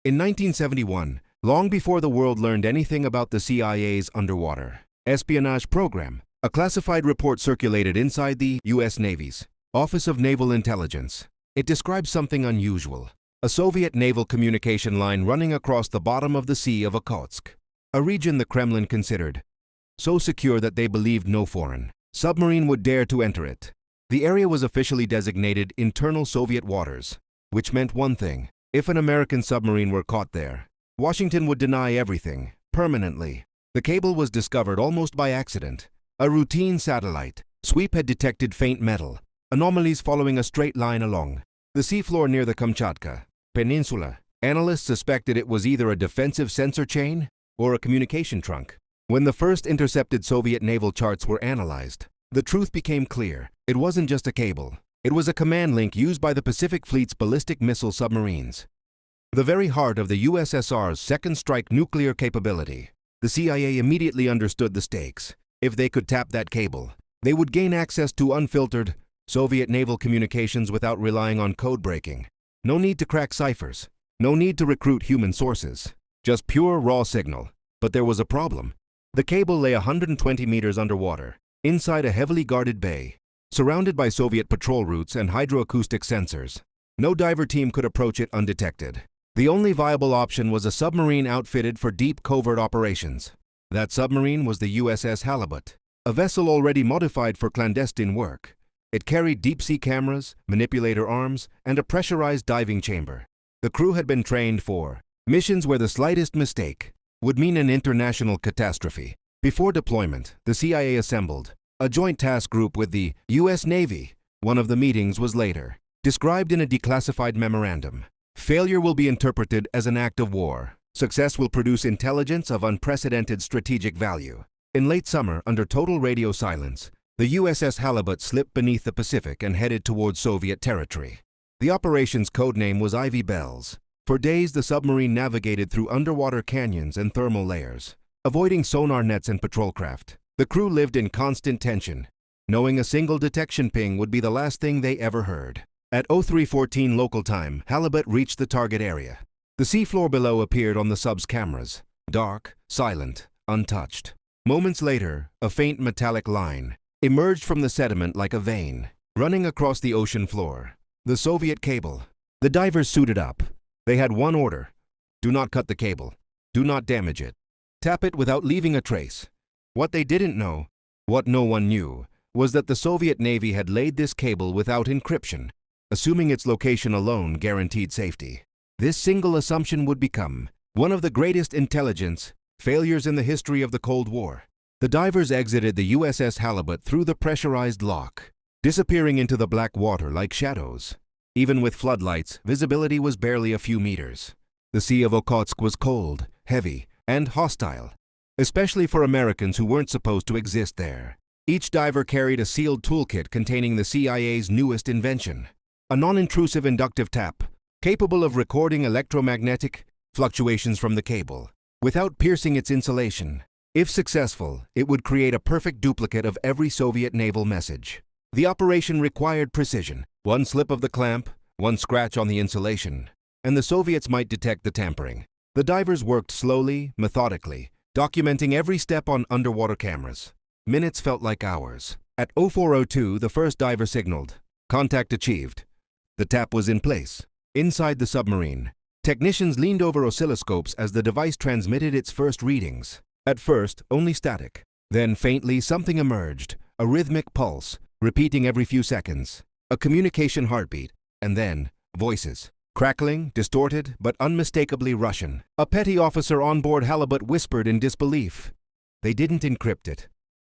In 1971, long before the world learned anything about the CIA's underwater espionage program, a classified report circulated inside the U.S. Navy's Office of Naval Intelligence. It describes something unusual: a Soviet naval communication line running across the bottom of the Sea of Okhotsk, a region the Kremlin considered so secure that they believed no foreign submarine would dare to enter it. The area was officially designated internal Soviet waters, which meant one thing: if an American submarine were caught there, Washington would deny everything, permanently. The cable was discovered almost by accident. A routine satellite sweep had detected faint metal anomalies following a straight line along the seafloor near the Kamchatka Peninsula. Analysts suspected it was either a defensive sensor chain or a communication trunk. When the first intercepted Soviet naval charts were analyzed, the truth became clear. It wasn't just a cable. It was a command link used by the Pacific Fleet's ballistic missile submarines, the very heart of the USSR's second strike nuclear capability. The CIA immediately understood the stakes. If they could tap that cable, they would gain access to unfiltered Soviet naval communications without relying on code breaking. No need to crack ciphers. No need to recruit human sources. Just pure raw signal. But there was a problem. The cable lay 120 meters underwater, inside a heavily guarded bay, surrounded by Soviet patrol routes and hydroacoustic sensors. No diver team could approach it undetected. The only viable option was a submarine outfitted for deep covert operations. That submarine was the USS Halibut, a vessel already modified for clandestine work. It carried deep-sea cameras, manipulator arms, and a pressurized diving chamber. The crew had been trained for missions where the slightest mistake would mean an international catastrophe. Before deployment, the CIA assembled a joint task group with the U.S. Navy. One of the meetings was later described in a declassified memorandum. Failure will be interpreted as an act of war. Success will produce intelligence of unprecedented strategic value. In late summer, under total radio silence, the USS Halibut slipped beneath the Pacific and headed towards Soviet territory. The operation's codename was Ivy Bells. For days, the submarine navigated through underwater canyons and thermal layers, avoiding sonar nets and patrol craft. The crew lived in constant tension, knowing a single detection ping would be the last thing they ever heard. At 03:14 local time, Halibut reached the target area. The seafloor below appeared on the sub's cameras, dark, silent, untouched. Moments later, a faint metallic line emerged from the sediment like a vein, running across the ocean floor. The Soviet cable. The divers suited up. They had one order: do not cut the cable. Do not damage it. Tap it without leaving a trace. What they didn't know, what no one knew, was that the Soviet Navy had laid this cable without encryption, assuming its location alone guaranteed safety. This single assumption would become one of the greatest intelligence failures in the history of the Cold War. The divers exited the USS Halibut through the pressurized lock, disappearing into the black water like shadows. Even with floodlights, visibility was barely a few meters. The Sea of Okhotsk was cold, heavy, and hostile, especially for Americans who weren't supposed to exist there. Each diver carried a sealed toolkit containing the CIA's newest invention: a non-intrusive inductive tap, capable of recording electromagnetic fluctuations from the cable, without piercing its insulation. If successful, it would create a perfect duplicate of every Soviet naval message. The operation required precision. One slip of the clamp, one scratch on the insulation, and the Soviets might detect the tampering. The divers worked slowly, methodically, documenting every step on underwater cameras. Minutes felt like hours. At 04:02, the first diver signaled. Contact achieved. The tap was in place. Inside the submarine, technicians leaned over oscilloscopes as the device transmitted its first readings. At first, only static. Then faintly something emerged, a rhythmic pulse, repeating every few seconds. A communication heartbeat, and then voices. Crackling, distorted, but unmistakably Russian. A petty officer on board Halibut whispered in disbelief. They didn't encrypt it.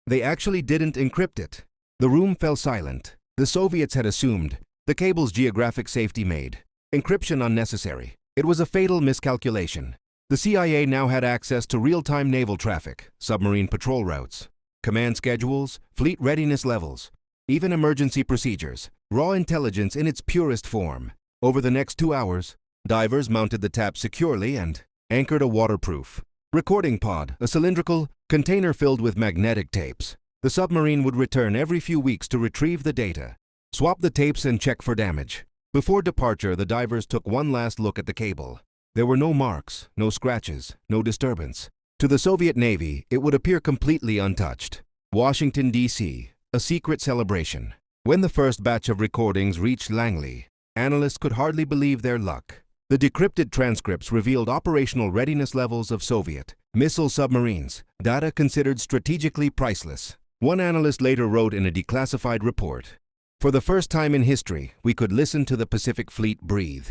They actually didn't encrypt it. The room fell silent. The Soviets had assumed the cable's geographic safety made encryption unnecessary. It was a fatal miscalculation. The CIA now had access to real-time naval traffic, submarine patrol routes, command schedules, fleet readiness levels, even emergency procedures, raw intelligence in its purest form. Over the next 2 hours, divers mounted the tap securely and anchored a waterproof recording pod, a cylindrical container filled with magnetic tapes. The submarine would return every few weeks to retrieve the data, swap the tapes and check for damage. Before departure, the divers took one last look at the cable. There were no marks, no scratches, no disturbance. To the Soviet Navy, it would appear completely untouched. Washington, D.C., a secret celebration. When the first batch of recordings reached Langley, analysts could hardly believe their luck. The decrypted transcripts revealed operational readiness levels of Soviet missile submarines, data considered strategically priceless. One analyst later wrote in a declassified report, "For the first time in history, we could listen to the Pacific Fleet breathe.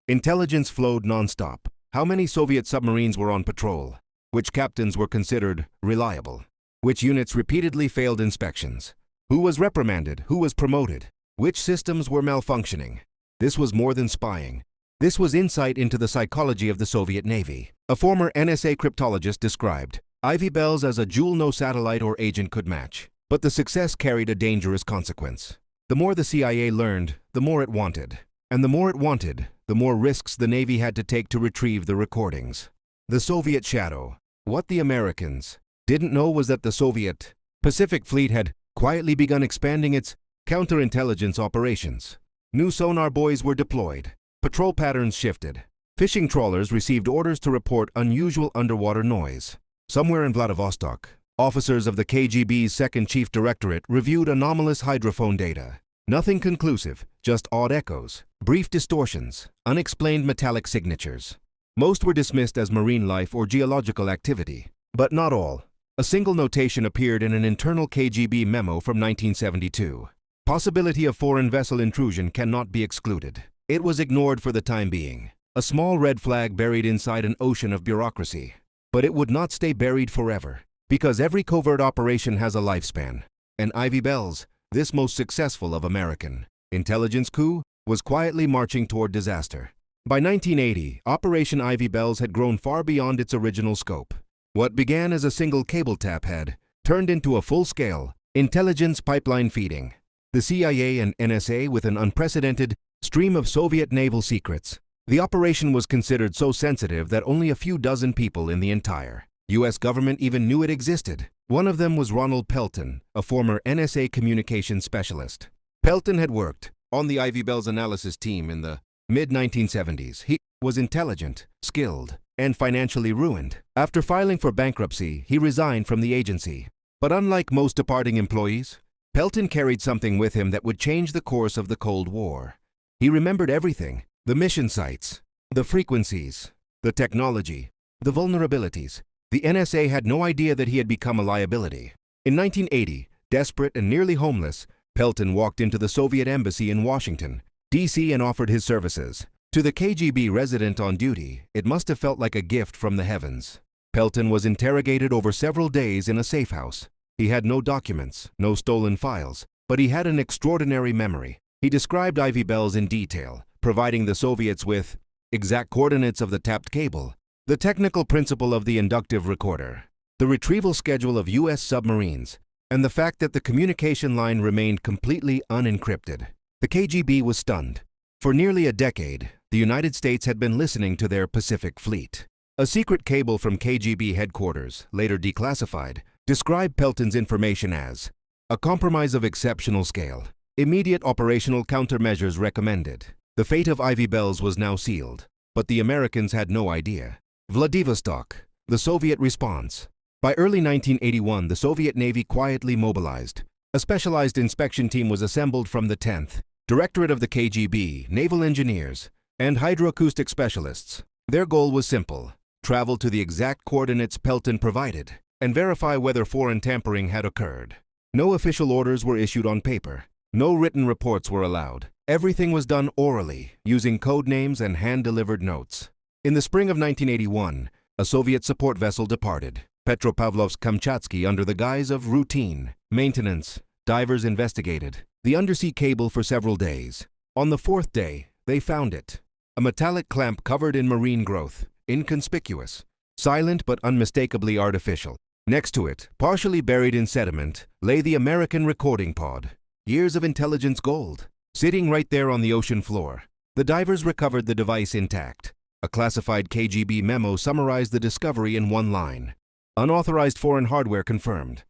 Intelligence flowed non-stop. How many Soviet submarines were on patrol? Which captains were considered reliable? Which units repeatedly failed inspections? Who was reprimanded? Who was promoted? Which systems were malfunctioning?" This was more than spying. This was insight into the psychology of the Soviet Navy. A former NSA cryptologist described Ivy Bells as a jewel no satellite or agent could match. But the success carried a dangerous consequence. The more the CIA learned, the more it wanted. And the more it wanted, the more risks the Navy had to take to retrieve the recordings. The Soviet shadow. What the Americans didn't know was that the Soviet Pacific Fleet had quietly begun expanding its counterintelligence operations. New sonar buoys were deployed. Patrol patterns shifted. Fishing trawlers received orders to report unusual underwater noise. Somewhere in Vladivostok, officers of the KGB's Second Chief Directorate reviewed anomalous hydrophone data. Nothing conclusive, just odd echoes, brief distortions, unexplained metallic signatures. Most were dismissed as marine life or geological activity, but not all. A single notation appeared in an internal KGB memo from 1972. Possibility of foreign vessel intrusion cannot be excluded. It was ignored for the time being. A small red flag buried inside an ocean of bureaucracy. But it would not stay buried forever, because every covert operation has a lifespan. And Ivy Bells, this most successful of American intelligence coup, was quietly marching toward disaster. By 1980, Operation Ivy Bells had grown far beyond its original scope. What began as a single cable tap had turned into a full-scale intelligence pipeline feeding the CIA and NSA with an unprecedented stream of Soviet naval secrets. The operation was considered so sensitive that only a few dozen people in the entire U.S. government even knew it existed. One of them was Ronald Pelton, a former NSA communications specialist. Pelton had worked on the Ivy Bells analysis team in the mid-1970s. He was intelligent, skilled, and financially ruined. After filing for bankruptcy, he resigned from the agency. But unlike most departing employees, Pelton carried something with him that would change the course of the Cold War. He remembered everything: the mission sites, the frequencies, the technology, the vulnerabilities. The NSA had no idea that he had become a liability. In 1980, desperate and nearly homeless, Pelton walked into the Soviet embassy in Washington, D.C. and offered his services. To the KGB resident on duty, it must have felt like a gift from the heavens. Pelton was interrogated over several days in a safe house. He had no documents, no stolen files, but he had an extraordinary memory. He described Ivy Bells in detail, providing the Soviets with exact coordinates of the tapped cable, the technical principle of the inductive recorder, the retrieval schedule of U.S. submarines, and the fact that the communication line remained completely unencrypted. The KGB was stunned. For nearly a decade, the United States had been listening to their Pacific Fleet. A secret cable from KGB headquarters, later declassified, described Pelton's information as a compromise of exceptional scale. Immediate operational countermeasures recommended. The fate of Ivy Bells was now sealed, but the Americans had no idea. Vladivostok, the Soviet response. By early 1981, the Soviet Navy quietly mobilized. A specialized inspection team was assembled from the 10th Directorate of the KGB, naval engineers, and hydroacoustic specialists. Their goal was simple: travel to the exact coordinates Pelton provided and verify whether foreign tampering had occurred. No official orders were issued on paper. No written reports were allowed. Everything was done orally, using code names and hand-delivered notes. In the spring of 1981, a Soviet support vessel departed Petropavlovsk-Kamchatsky under the guise of routine maintenance. Divers investigated the undersea cable for several days. On the fourth day, they found it. A metallic clamp covered in marine growth, inconspicuous, silent but unmistakably artificial. Next to it, partially buried in sediment, lay the American recording pod. Years of intelligence gold, sitting right there on the ocean floor. The divers recovered the device intact. A classified KGB memo summarized the discovery in one line: unauthorized foreign hardware confirmed.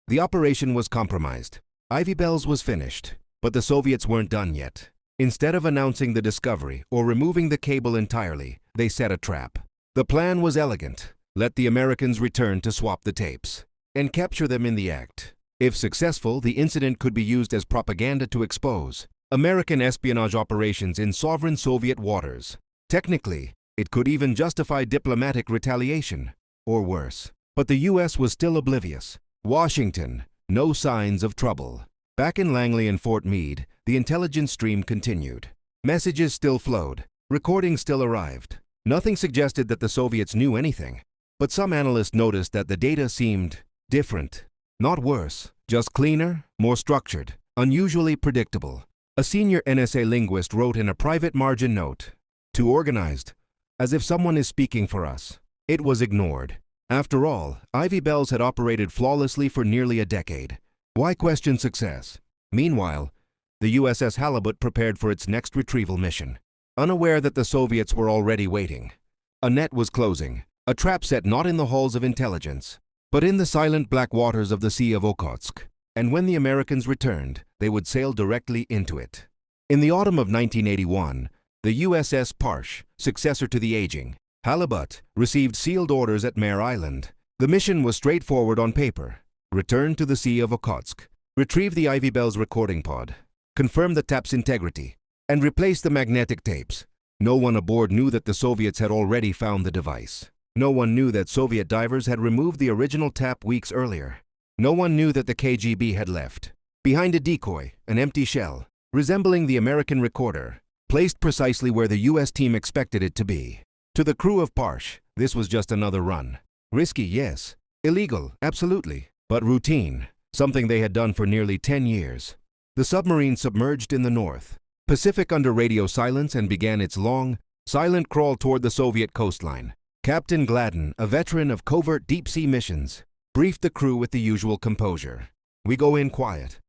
The operation was compromised. Ivy Bells was finished, but the Soviets weren't done yet. Instead of announcing the discovery or removing the cable entirely, they set a trap. The plan was elegant. Let the Americans return to swap the tapes and capture them in the act. If successful, the incident could be used as propaganda to expose American espionage operations in sovereign Soviet waters. Technically, it could even justify diplomatic retaliation, or worse. But the U.S. was still oblivious. Washington, no signs of trouble. Back in Langley and Fort Meade, the intelligence stream continued. Messages still flowed. Recordings still arrived. Nothing suggested that the Soviets knew anything. But some analysts noticed that the data seemed different. Not worse, just cleaner, more structured, unusually predictable. A senior NSA linguist wrote in a private margin note, "Too organized, as if someone is speaking for us." It was ignored. After all, Ivy Bells had operated flawlessly for nearly a decade. Why question success? Meanwhile, the USS Halibut prepared for its next retrieval mission, unaware that the Soviets were already waiting. A net was closing, a trap set not in the halls of intelligence, but in the silent black waters of the Sea of Okhotsk. And when the Americans returned, they would sail directly into it. In the autumn of 1981, the USS Parsh, successor to the aging Halibut, received sealed orders at Mare Island. The mission was straightforward on paper. Return to the Sea of Okhotsk, retrieve the Ivy Bells recording pod, confirm the tap's integrity, and replace the magnetic tapes. No one aboard knew that the Soviets had already found the device. No one knew that Soviet divers had removed the original tap weeks earlier. No one knew that the KGB had left behind a decoy, an empty shell, resembling the American recorder, placed precisely where the U.S. team expected it to be. To the crew of Parsh, this was just another run. Risky, yes. Illegal, absolutely. But routine, something they had done for nearly 10 years. The submarine submerged in the North Pacific under radio silence and began its long, silent crawl toward the Soviet coastline. Captain Gladden, a veteran of covert deep-sea missions, briefed the crew with the usual composure. "We go in quiet.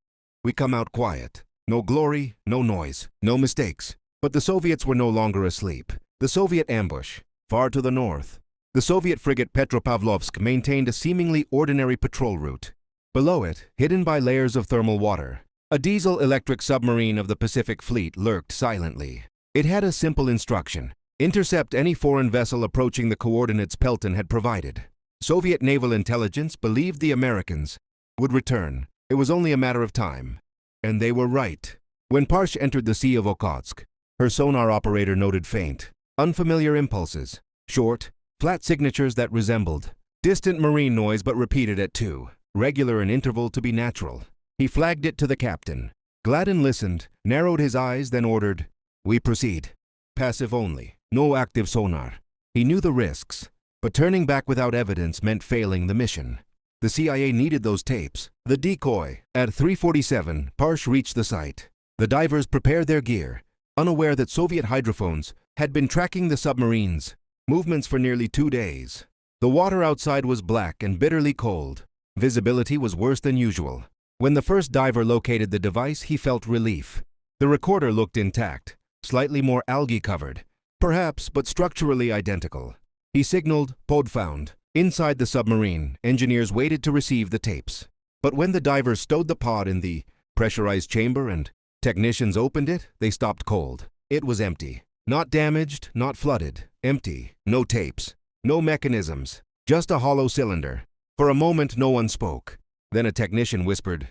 We come out quiet. No glory, no noise, no mistakes." But the Soviets were no longer asleep. The Soviet ambush, far to the north. The Soviet frigate Petropavlovsk maintained a seemingly ordinary patrol route. Below it, hidden by layers of thermal water, a diesel-electric submarine of the Pacific Fleet lurked silently. It had a simple instruction: intercept any foreign vessel approaching the coordinates Pelton had provided. Soviet naval intelligence believed the Americans would return. It was only a matter of time. And they were right. When Parsh entered the Sea of Okhotsk, her sonar operator noted faint, unfamiliar impulses, short, flat signatures that resembled distant marine noise but repeated at too regular an interval to be natural. He flagged it to the captain. Gladden listened, narrowed his eyes, then ordered, "We proceed. Passive only, no active sonar." He knew the risks, but turning back without evidence meant failing the mission. The CIA needed those tapes. The decoy. At 3:47, Parsh reached the site. The divers prepared their gear, unaware that Soviet hydrophones had been tracking the submarine's movements for nearly 2 days. The water outside was black and bitterly cold. Visibility was worse than usual. When the first diver located the device, he felt relief. The recorder looked intact, slightly more algae-covered, perhaps, but structurally identical. He signaled, "Pod found." Inside the submarine, engineers waited to receive the tapes. But when the divers stowed the pod in the pressurized chamber and technicians opened it, they stopped cold. It was empty. Not damaged, not flooded. Empty. No tapes. No mechanisms. Just a hollow cylinder. For a moment, no one spoke. Then a technician whispered,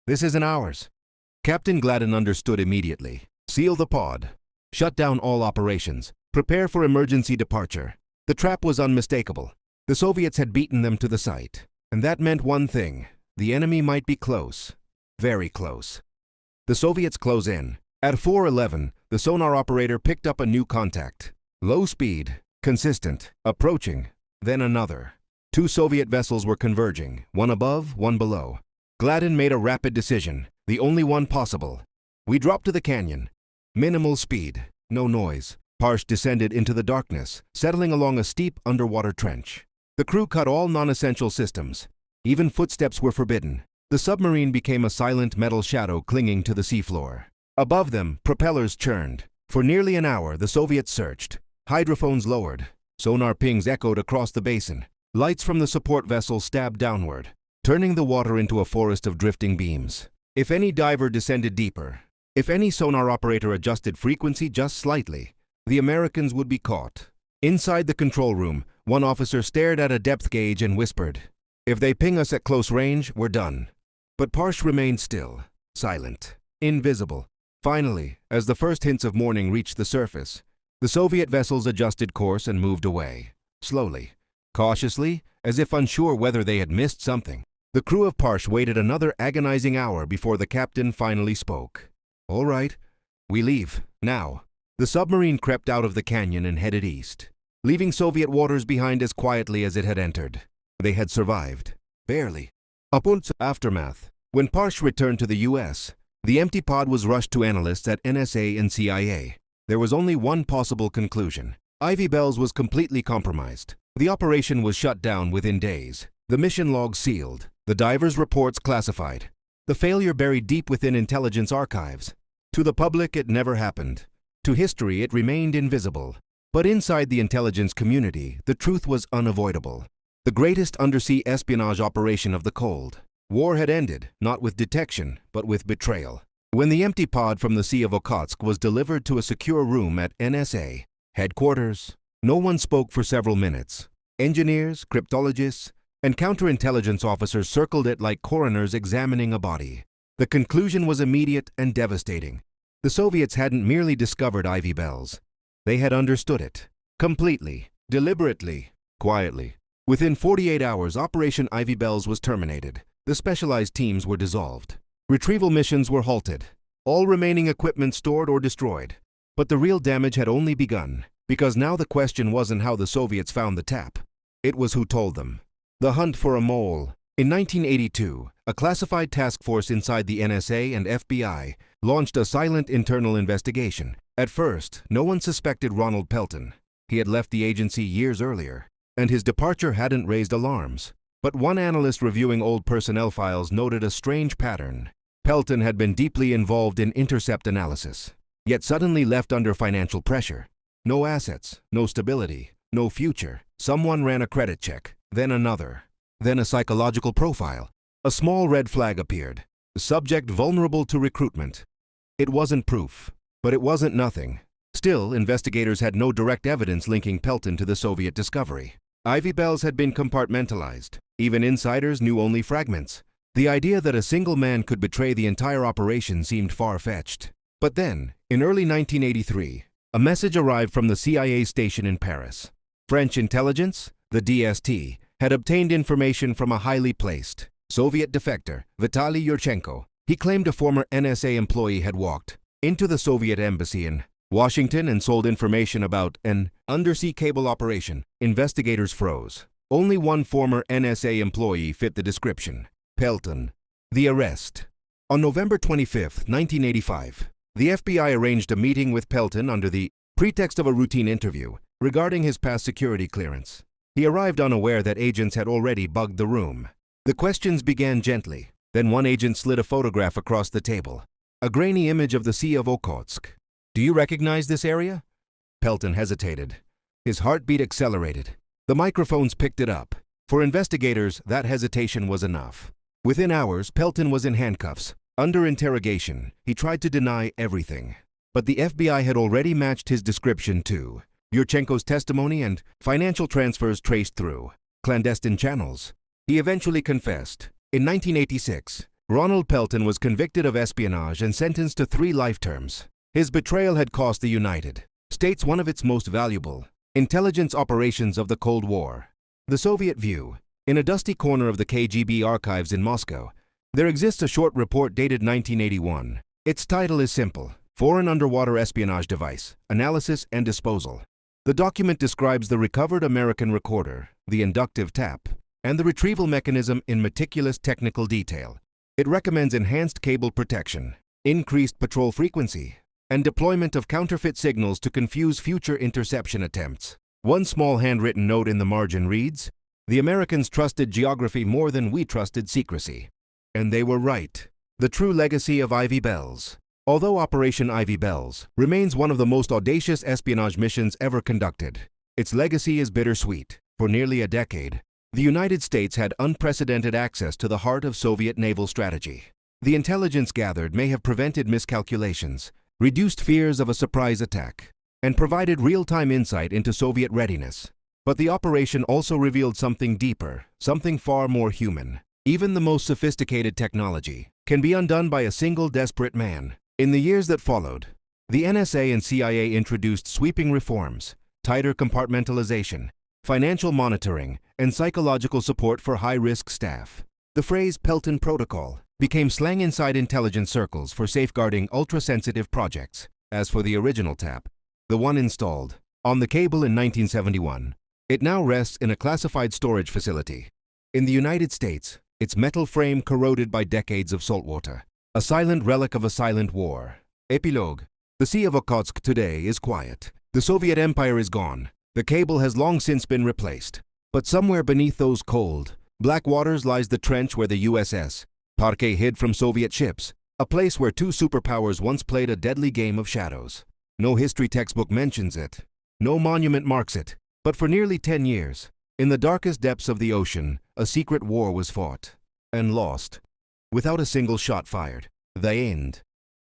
"This isn't ours." Captain Gladden understood immediately. Seal the pod. Shut down all operations. Prepare for emergency departure. The trap was unmistakable. The Soviets had beaten them to the site. And that meant one thing. The enemy might be close. Very close. The Soviets close in. At 4:11, the sonar operator picked up a new contact. Low speed, consistent, approaching, then another. 2 Soviet vessels were converging, one above, one below. Gladden made a rapid decision, the only one possible. We dropped to the canyon. Minimal speed, no noise. Parsh descended into the darkness, settling along a steep underwater trench. The crew cut all non-essential systems. Even footsteps were forbidden. The submarine became a silent metal shadow clinging to the seafloor. Above them, propellers churned. For nearly an hour, the Soviets searched. Hydrophones lowered. Sonar pings echoed across the basin. Lights from the support vessel stabbed downward, turning the water into a forest of drifting beams. If any diver descended deeper, if any sonar operator adjusted frequency just slightly, the Americans would be caught. Inside the control room, one officer stared at a depth gauge and whispered, "If they ping us at close range, we're done." But Parsh remained still, silent, invisible. Finally, as the first hints of morning reached the surface, the Soviet vessels adjusted course and moved away, slowly, cautiously, as if unsure whether they had missed something. The crew of Parsh waited another agonizing hour before the captain finally spoke. "All right, we leave, now." The submarine crept out of the canyon and headed east, leaving Soviet waters behind as quietly as it had entered. They had survived. Barely. Upon aftermath, when Parsh returned to the U.S., the empty pod was rushed to analysts at NSA and CIA. There was only one possible conclusion. Ivy Bells was completely compromised. The operation was shut down within days. The mission logs sealed. The divers' reports classified. The failure buried deep within intelligence archives. To the public, it never happened. To history, it remained invisible. But inside the intelligence community, the truth was unavoidable. The greatest undersea espionage operation of the Cold War had ended, not with detection, but with betrayal. When the empty pod from the Sea of Okhotsk was delivered to a secure room at NSA headquarters, no one spoke for several minutes. Engineers, cryptologists, and counterintelligence officers circled it like coroners examining a body. The conclusion was immediate and devastating. The Soviets hadn't merely discovered Ivy Bells. They had understood it. Completely, deliberately, quietly. Within 48 hours, Operation Ivy Bells was terminated. The specialized teams were dissolved. Retrieval missions were halted. All remaining equipment stored or destroyed. But the real damage had only begun, because now the question wasn't how the Soviets found the tap. It was who told them. The hunt for a mole. In 1982, a classified task force inside the NSA and FBI launched a silent internal investigation. At first, no one suspected Ronald Pelton. He had left the agency years earlier, and his departure hadn't raised alarms. But one analyst reviewing old personnel files noted a strange pattern. Pelton had been deeply involved in intercept analysis, yet suddenly left under financial pressure. No assets, no stability, no future. Someone ran a credit check, then another, then a psychological profile. A small red flag appeared. The subject vulnerable to recruitment. It wasn't proof, but it wasn't nothing. Still, investigators had no direct evidence linking Pelton to the Soviet discovery. Ivy Bells had been compartmentalized. Even insiders knew only fragments. The idea that a single man could betray the entire operation seemed far-fetched. But then, in early 1983, a message arrived from the CIA station in Paris. French intelligence, the DST, had obtained information from a highly placed Soviet defector, Vitaly Yurchenko. He claimed a former NSA employee had walked into the Soviet embassy in Washington and sold information about an undersea cable operation. Investigators froze. Only one former NSA employee fit the description: Pelton. The arrest. On November 25, 1985, the FBI arranged a meeting with Pelton under the pretext of a routine interview regarding his past security clearance. He arrived unaware that agents had already bugged the room. The questions began gently. Then one agent slid a photograph across the table. A grainy image of the Sea of Okhotsk. "Do you recognize this area?" Pelton hesitated. His heartbeat accelerated. The microphones picked it up. For investigators, that hesitation was enough. Within hours, Pelton was in handcuffs. Under interrogation, he tried to deny everything. But the FBI had already matched his description to Yurchenko's testimony and financial transfers traced through clandestine channels. He eventually confessed. In 1986, Ronald Pelton was convicted of espionage and sentenced to 3 life terms. His betrayal had cost the United States one of its most valuable intelligence operations of the Cold War. The Soviet view. In a dusty corner of the KGB archives in Moscow, there exists a short report dated 1981. Its title is simple: Foreign Underwater Espionage Device, Analysis and Disposal. The document describes the recovered American recorder, the inductive tap, and the retrieval mechanism in meticulous technical detail. It recommends enhanced cable protection, increased patrol frequency, and deployment of counterfeit signals to confuse future interception attempts. One small handwritten note in the margin reads, "The Americans trusted geography more than we trusted secrecy." And they were right. The true legacy of Ivy Bells. Although Operation Ivy Bells remains one of the most audacious espionage missions ever conducted, its legacy is bittersweet. For nearly a decade, the United States had unprecedented access to the heart of Soviet naval strategy. The intelligence gathered may have prevented miscalculations, reduced fears of a surprise attack, and provided real-time insight into Soviet readiness. But the operation also revealed something deeper, something far more human. Even the most sophisticated technology can be undone by a single desperate man. In the years that followed, the NSA and CIA introduced sweeping reforms, tighter compartmentalization, financial monitoring, and psychological support for high-risk staff. The phrase Pelton Protocol became slang inside intelligence circles for safeguarding ultra-sensitive projects. As for the original tap, the one installed on the cable in 1971, it now rests in a classified storage facility. In the United States, its metal frame corroded by decades of saltwater, a silent relic of a silent war. Epilogue. The Sea of Okhotsk today is quiet. The Soviet Empire is gone. The cable has long since been replaced. But somewhere beneath those cold, black waters lies the trench where the USS Parke hid from Soviet ships, a place where two superpowers once played a deadly game of shadows. No history textbook mentions it. No monument marks it. But for nearly 10 years, in the darkest depths of the ocean, a secret war was fought and lost, without a single shot fired. The end.